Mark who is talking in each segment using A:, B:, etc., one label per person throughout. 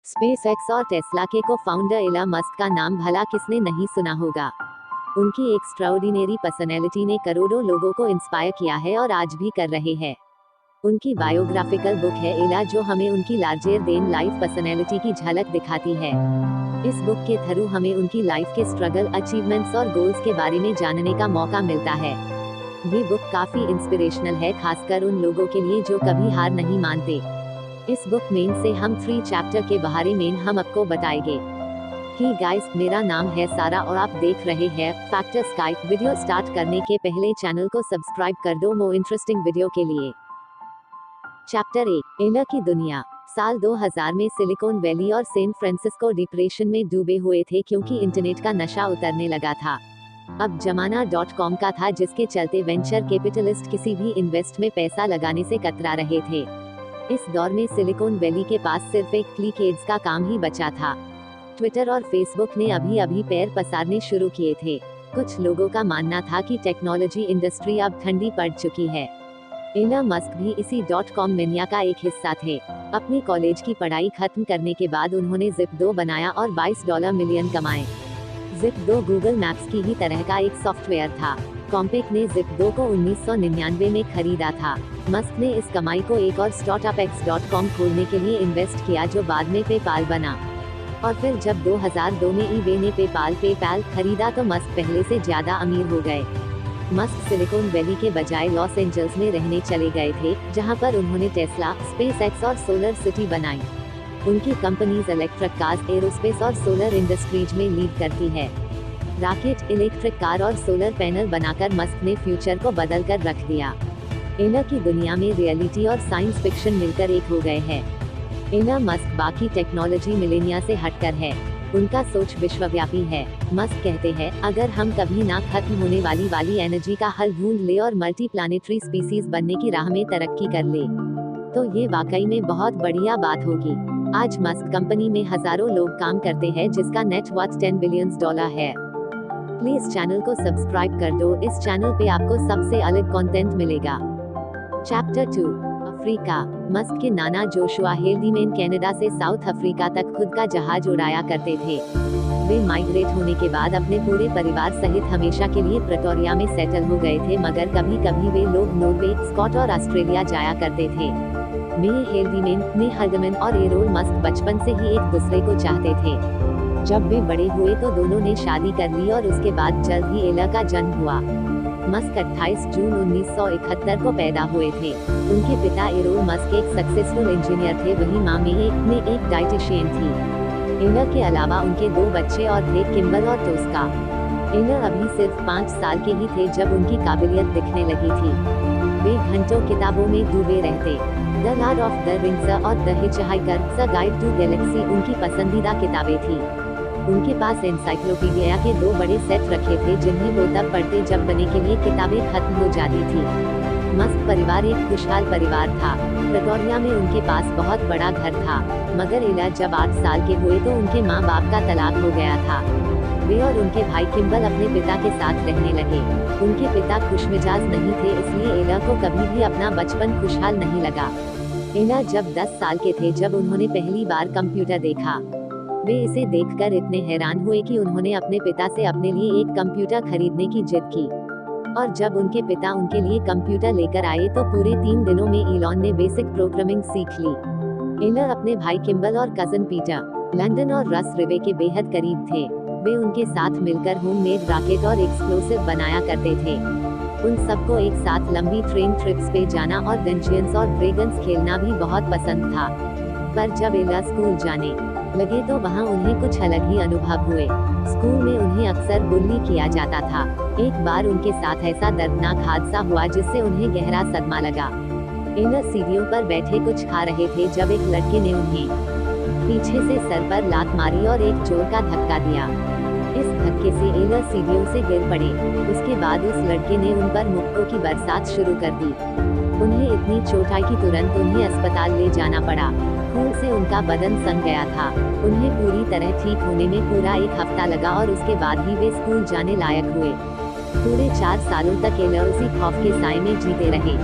A: SpaceX और Tesla के को फाउंडर एलन मस्क का नाम भला किसने नहीं सुना होगा। उनकी एक्स्ट्राऑर्डिनरी पर्सनैलिटी ने करोड़ों लोगों को इंस्पायर किया है और आज भी कर रहे हैं। उनकी बायोग्राफिकल बुक है एला, जो हमें उनकी लार्जर देन लाइफ पर्सनैलिटी की झलक दिखाती है। इस बुक के थ्रू हमें उनकी लाइफ के स्ट्रगल, अचीवमेंट्स और गोल्स के बारे में जानने का मौका मिलता है। ये बुक काफी इंस्पिरेशनल है, खासकर उन लोगों के लिए जो कभी हार नहीं मानते। इस बुक में से हम 3 चैप्टर के बारे में हम आपको बताएंगे। ही गाइस, मेरा नाम है सारा और आप देख रहे हैं फैक्टर स्काई। वीडियो स्टार्ट करने के पहले चैनल को सब्सक्राइब कर दो मोर इंटरेस्टिंग वीडियो के लिए। चैप्टर 1, एला की दुनिया। साल 2000 में सिलिकॉन वैली और सैन फ्रांसिस्को डिप्रेशन में डूबे हुए थे क्योंकि इंटरनेट का नशा उतरने लगा था। अब जमाना .com का था, जिसके चलते वेंचर कैपिटलिस्ट किसी भी इन्वेस्ट में पैसा लगाने से कतरा रहे थे। इस दौर में सिलिकॉन वैली के पास सिर्फ एक क्लिक एड्स का काम ही बचा था। ट्विटर और फेसबुक ने अभी पैर पसारने शुरू किए थे। कुछ लोगों का मानना था कि टेक्नोलॉजी इंडस्ट्री अब ठंडी पड़ चुकी है। एलन मस्क भी इसी .com मेनिया का एक हिस्सा थे। अपनी कॉलेज की पढ़ाई खत्म करने के बाद उन्होंने Zip2 बनाया और $22 मिलियन कमाए। Zip2 गूगल मैप्स की ही तरह का एक सॉफ्टवेयर था। कॉम्पेक ने Zip2 को 1999 में खरीदा था। मस्क ने इस कमाई को एक और स्टार्टअप X.com खोलने के लिए इन्वेस्ट किया, जो बाद में पेपाल बना। और फिर जब 2002 में eBay ने पेपाल खरीदा तो मस्क पहले से ज्यादा अमीर हो गए। मस्क सिलिकॉन वैली के बजाय लॉस एंजल्स में रहने चले गए थे, जहां पर उन्होंने टेस्ला, स्पेसएक्स और सोलर सिटी बनाई। उनकी कंपनीज इलेक्ट्रिक कार्स, एरोस्पेस और सोलर इंडस्ट्रीज में लीड करती है। रॉकेट, इलेक्ट्रिक कार और सोलर पैनल बनाकर मस्क ने फ्यूचर को बदल कर रख दिया। एला की दुनिया में रियलिटी और साइंस फिक्शन मिलकर एक हो गए हैं। एलन मस्क बाकी टेक्नोलॉजी मिलेनिया से हटकर है। उनका सोच विश्वव्यापी है। मस्क कहते हैं, अगर हम कभी ना खत्म होने वाली एनर्जी का हल ढूंढ ले और मल्टी प्लानेटरी स्पीसीज बनने की राह में तरक्की कर ले, तो ये वाकई में बहुत बढ़िया बात होगी। आज मस्क कंपनी में हजारों लोग काम करते हैं, जिसका नेट वर्थ $10 बिलियन है। प्लीज चैनल को सब्सक्राइब कर दो। इस चैनल पे आपको सबसे अलग कंटेंट मिलेगा। Chapter 2, Africa. मस्क के नाना जोशुआ हेल्डीमैन कनाडा से साउथ अफ्रीका तक खुद का जहाज उड़ाया करते थे। वे माइग्रेट होने के बाद अपने पूरे परिवार सहित हमेशा के लिए प्रेटोरिया में सेटल हो गए थे, मगर कभी कभी वे लोग नॉर्वे, स्कॉट और ऑस्ट्रेलिया जाया करते थे। मे हेल्डीमैन और एरोल मस्क बचपन से ही एक दूसरे को चाहते थे। जब वे बड़े हुए तो दोनों ने शादी कर ली और उसके बाद जल्द ही एला का जन्म हुआ। मस्क 28 जून 1971 को पैदा हुए थे। उनके पिता एरोल मस्क एक सक्सेसफुल इंजीनियर थे, वहीं मां में एक डाइटिशियन थी। एला के अलावा उनके 2 बच्चे और थे, किम्बल और टोस्का। एला अभी सिर्फ 5 साल के ही थे जब उनकी काबिलियत दिखने लगी थी। वे घंटों किताबों में डूबे रहते। The Lord of the Rings और the Hitchhiker, the Guide to Galaxy उनकी पसंदीदा किताबें थी। उनके पास एनसाइक्लोपीडिया के 2 बड़े सेट रखे थे, जिन्हें वो तब पढ़ते जब बने के लिए किताबें खत्म हो जाती थी। मस्क परिवार एक खुशहाल परिवार था। प्रेटोरिया में उनके पास बहुत बड़ा घर था, मगर एला जब 8 साल के हुए तो उनके माँ बाप का तलाक हो गया था। वे और उनके भाई किम्बल अपने पिता के साथ रहने लगे। उनके पिता खुशमिजाज नहीं थे, इसलिए एला को कभी भी अपना बचपन खुशहाल नहीं लगा। एला जब 10 साल के थे जब उन्होंने पहली बार कंप्यूटर देखा। वे इसे देखकर इतने हैरान हुए कि उन्होंने अपने पिता से अपने लिए एक कंप्यूटर खरीदने की जिद की। और जब उनके पिता उनके लिए कंप्यूटर लेकर आए तो पूरे 3 दिनों में एलन ने बेसिक प्रोग्रामिंग सीख ली। एलन अपने भाई किम्बल और कजन पीटर, लंदन और रस रिवे के बेहद करीब थे। वे उनके साथ मिलकर होममेड रॉकेट और एक्सप्लोसिव बनाया करते थे। उन सबको एक साथ लंबी ट्रेन ट्रिप्स पे जाना और डंजियंस और ड्रैगन्स खेलना भी बहुत पसंद था। पर जब एला स्कूल जाने लगे तो वहाँ उन्हें कुछ अलग ही अनुभव हुए। स्कूल में उन्हें अक्सर बुल्ली किया जाता था। एक बार उनके साथ ऐसा दर्दनाक हादसा हुआ जिससे उन्हें गहरा सदमा लगा। एला सीढ़ियों पर बैठे कुछ खा रहे थे जब एक लड़के ने उन्हें पीछे से सर पर लात मारी और एक जोर का धक्का दिया। इस धक्के से एला सीढ़ियों से गिर पड़े। उसके बाद उस लड़के ने उन पर मुक्कों की बरसात शुरू कर दी। उन्हें इतनी चोट आई कि तुरंत उन्हें अस्पताल ले जाना पड़ा। खून से उनका बदन सन गया था। उन्हें पूरी तरह ठीक होने में पूरा 1 हफ्ता लगा और उसके बाद ही वे स्कूल जाने लायक हुए। पूरे 4 सालों तक एला उसी खौफ के साए में जीते रहे।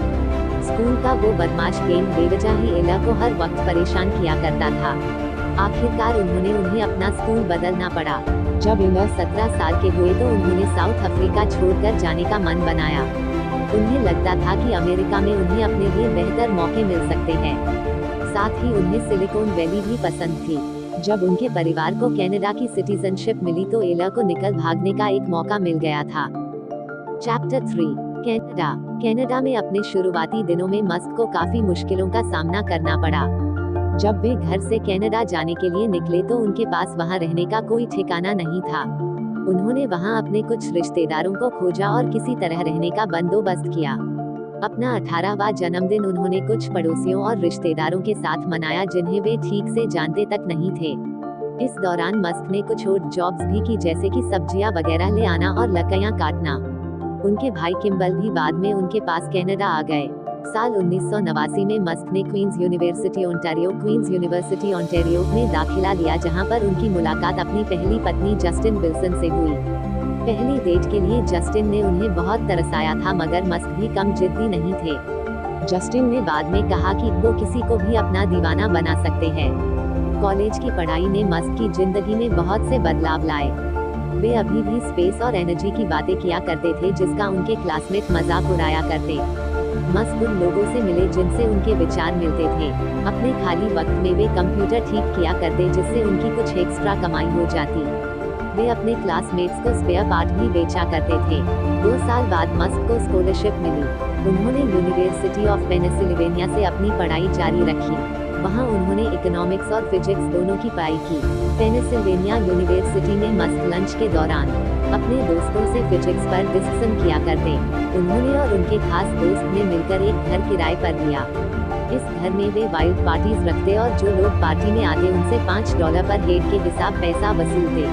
A: स्कूल का वो बदमाश गेंग बेवजह ही एला को हर वक्त परेशान किया करता था। आखिरकार उन्हें अपना स्कूल बदलना पड़ा। जब इलर 17 साल के हुए तो उन्होंने साउथ अफ्रीका छोड़कर जाने का मन बनाया। उन्हें लगता था कि अमेरिका में उन्हें अपने लिए बेहतर मौके मिल सकते हैं। साथ ही उन्हें सिलिकॉन वैली भी पसंद थी। जब उनके परिवार को कनाडा की सिटीजनशिप मिली तो एलर को निकल भागने का एक मौका मिल गया था। Chapter 3 Canada. कनाडा में अपने शुरुआती दिनों में मस्क को काफी मुश्किलों का सामना करना पड़ा। जब वे घर से कनाडा जाने के लिए निकले तो उनके पास वहां रहने का कोई ठिकाना नहीं था। उन्होंने वहां अपने कुछ रिश्तेदारों को खोजा और किसी तरह रहने का बंदोबस्त किया। अपना 18वां जन्मदिन उन्होंने कुछ पड़ोसियों और रिश्तेदारों के साथ मनाया जिन्हें वे ठीक से जानते तक नहीं थे। इस दौरान मस्क ने कुछ और जॉब्स भी की, जैसे कि सब्जियां वगैरह ले आना और लकड़ियां काटना। उनके भाई किम्बल भी बाद में उनके पास कनाडा आ गए। साल 1989 में मस्क ने क्वींस यूनिवर्सिटी ओंटारियो में दाखिला लिया, जहां पर उनकी मुलाकात अपनी पहली पत्नी जस्टिन विल्सन से हुई। पहली डेट के लिए जस्टिन ने उन्हें बहुत तरसाया था, मगर मस्क भी कम जिद्दी नहीं थे। जस्टिन ने बाद में कहा कि वो किसी को भी अपना दीवाना बना सकते हैं। कॉलेज की पढ़ाई ने मस्क की जिंदगी में बहुत से बदलाव लाए। वे अभी भी स्पेस और एनर्जी की बातें किया करते थे, जिसका उनके क्लासमेट मजाक उड़ाया करते। मस्क उन लोगों से मिले जिनसे उनके विचार मिलते थे। अपने खाली वक्त में वे कंप्यूटर ठीक किया करते, जिससे उनकी कुछ एक्स्ट्रा कमाई हो जाती। वे अपने क्लासमेट्स को स्पेयर पार्ट भी बेचा करते थे। 2 साल बाद मस्क को स्कॉलरशिप मिली। उन्होंने यूनिवर्सिटी ऑफ पेनिसिल्वेनिया से अपनी पढ़ाई जारी रखी। वहां उन्होंने इकोनॉमिक्स और फिजिक्स दोनों की पढ़ाई की। पेनिसिल्वेनिया यूनिवर्सिटी में मस्क लंच के दौरान अपने दोस्तों से फिजिक्स पर डिस्कशन किया करते। उन्होंने और उनके खास दोस्त ने मिलकर एक घर किराए पर लिया। इस घर में वे वाइल्ड पार्टीज रखते और जो लोग पार्टी में आते उनसे $5 पर हेड के हिसाब पैसा वसूलते।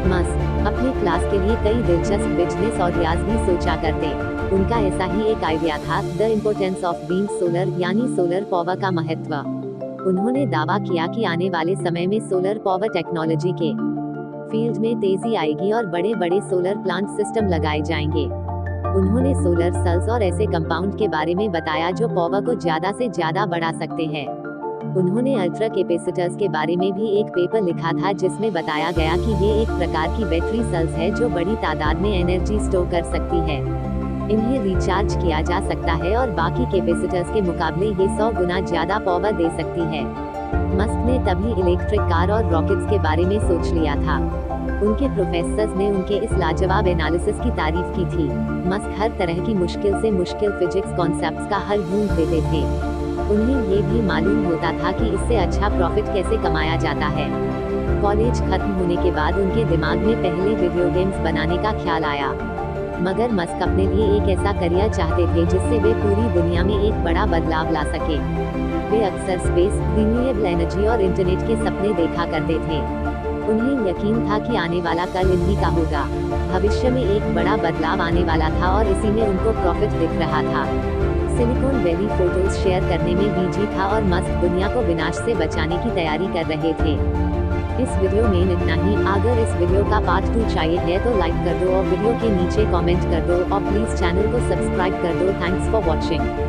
A: मस्क अपने क्लास के लिए कई दिलचस्प बिजनेस आइडियाज भी सोचा करते। उनका ऐसा ही एक आइडिया था, the importance of being solar, यानी सोलर पावर का महत्व। उन्होंने दावा किया कि आने वाले समय में सोलर पावर टेक्नोलॉजी के फील्ड में तेजी आएगी और बड़े बड़े सोलर प्लांट सिस्टम लगाए जाएंगे। उन्होंने सोलर सेल्स और ऐसे कंपाउंड के बारे में बताया जो पावर को ज्यादा से ज्यादा बढ़ा सकते हैं। उन्होंने अल्ट्रा कैपेसिटर्स के बारे में भी एक पेपर लिखा था, जिसमें बताया गया कि ये एक प्रकार की बैटरी सेल्स है जो बड़ी तादाद में एनर्जी स्टोर कर सकती है। इन्हें रिचार्ज किया जा सकता है और बाकी कैपेसिटर्स के मुकाबले ये 100 गुना ज्यादा पावर दे सकती है। मस्क ने तभी इलेक्ट्रिक कार और रॉकेट्स के बारे में सोच लिया था। उनके प्रोफेसर्स ने उनके इस लाजवाब एनालिसिस की तारीफ की थी। मस्क हर तरह की मुश्किल से मुश्किल फिजिक्स कॉन्सेप्ट्स का हल ढूंढ देते थे। उन्हें ये भी मालूम होता था कि इससे अच्छा प्रॉफिट कैसे कमाया जाता है। कॉलेज खत्म होने के बाद उनके दिमाग में पहले वीडियो गेम्स बनाने का ख्याल आया, मगर मस्क अपने लिए एक ऐसा करियर चाहते थे जिससे वे पूरी दुनिया में एक बड़ा बदलाव ला सके। वे अक्सर स्पेस, रिन्यूएबल एनर्जी और इंटरनेट के सपने देखा करते थे। उन्हें यकीन था कि आने वाला कल इन्हीं का होगा। भविष्य में एक बड़ा बदलाव आने वाला था और इसी में उनको प्रॉफिट दिख रहा था। सिलिकॉन वैली फोटोज शेयर करने में बिजी था और मस्क दुनिया को विनाश से बचाने की तैयारी कर रहे थे। इस वीडियो में इतना ही। अगर इस वीडियो का पार्ट 2 चाहिए है तो लाइक कर दो और वीडियो के नीचे कमेंट कर दो और प्लीज चैनल को सब्सक्राइब कर दो। Thanks for watching.